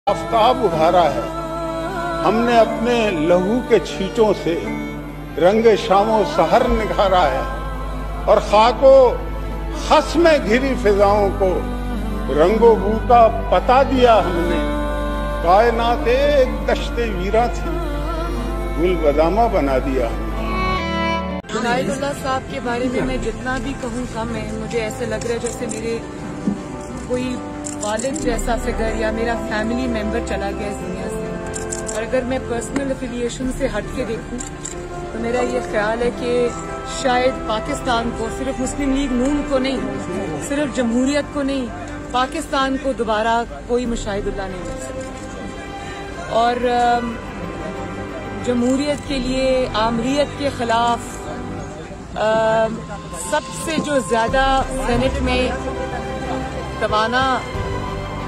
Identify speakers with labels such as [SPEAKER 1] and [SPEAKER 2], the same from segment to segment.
[SPEAKER 1] आफ्ताब उभारा है। हमने अपने लहू के छींटों से रंग शामो सहर निखारा है और खाको खस में घिरी फिजाओं को रंगो बू का पता दिया हमने। कायनात एक दश्ते वीरा थी, गुल बदामा बना दिया हमने।
[SPEAKER 2] शाहिदुल्लाह साहब के बारे में मैं जितना भी कहूँ कम है। मुझे ऐसे लग रहा है जैसे मेरे कोई वालिद जैसा फिगर या मेरा फैमिली मेंबर चला गया इस दुनिया से। और अगर मैं पर्सनल एफिलिएशन से हट के देखूं तो मेरा ये ख्याल है कि शायद पाकिस्तान को, सिर्फ मुस्लिम लीग नून को नहीं, सिर्फ जमहूरियत को नहीं, पाकिस्तान को दोबारा कोई मुशाहिदुल्लाह नहीं मिल सकता। और जमहूरियत के लिए, आमरीत के खिलाफ सबसे जो ज्यादा सेनेट में तवाना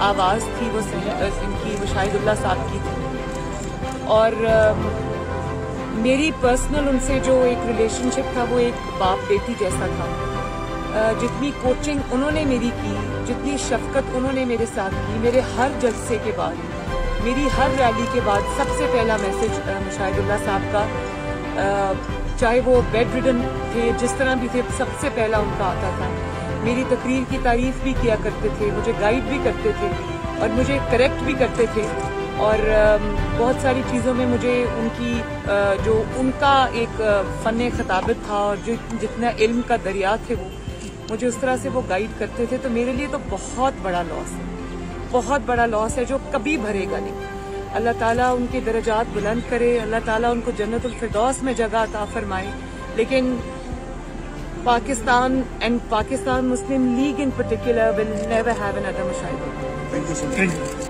[SPEAKER 2] आवाज थी वो इनकी शाहिदुल्लाह साहब की थी। और मेरी पर्सनल उनसे जो एक रिलेशनशिप था वो एक बाप बेटी जैसा था। जितनी कोचिंग उन्होंने मेरी की, जितनी शफकत उन्होंने मेरे साथ की, मेरे हर जलसे के बाद, मेरी हर रैली के बाद सबसे पहला मैसेज शाहिदुल्लाह साहब का, चाहे वो बेड रिडन थे, जिस तरह भी थे, सबसे पहला उनका आता था। मेरी तकरीर की तारीफ भी किया करते थे, मुझे गाइड भी करते थे और मुझे करेक्ट भी करते थे। और बहुत सारी चीज़ों में मुझे उनकी जो उनका एक फ़न खताबत था और जो जितना इल्म का दरिया थे वो मुझे उस तरह से वो गाइड करते थे। तो मेरे लिए तो बहुत बड़ा लॉस है, बहुत बड़ा लॉस है जो कभी भरेगा नहीं। अल्लाह ताला उनके दर्जात बुलंद करे, अल्लाह ताला उनको जन्नतुल फिरदौस में जगह अता फरमाए। लेकिन Pakistan and Pakistan Muslim League in particular will never have another Mushahidullah.
[SPEAKER 3] Thank you so much.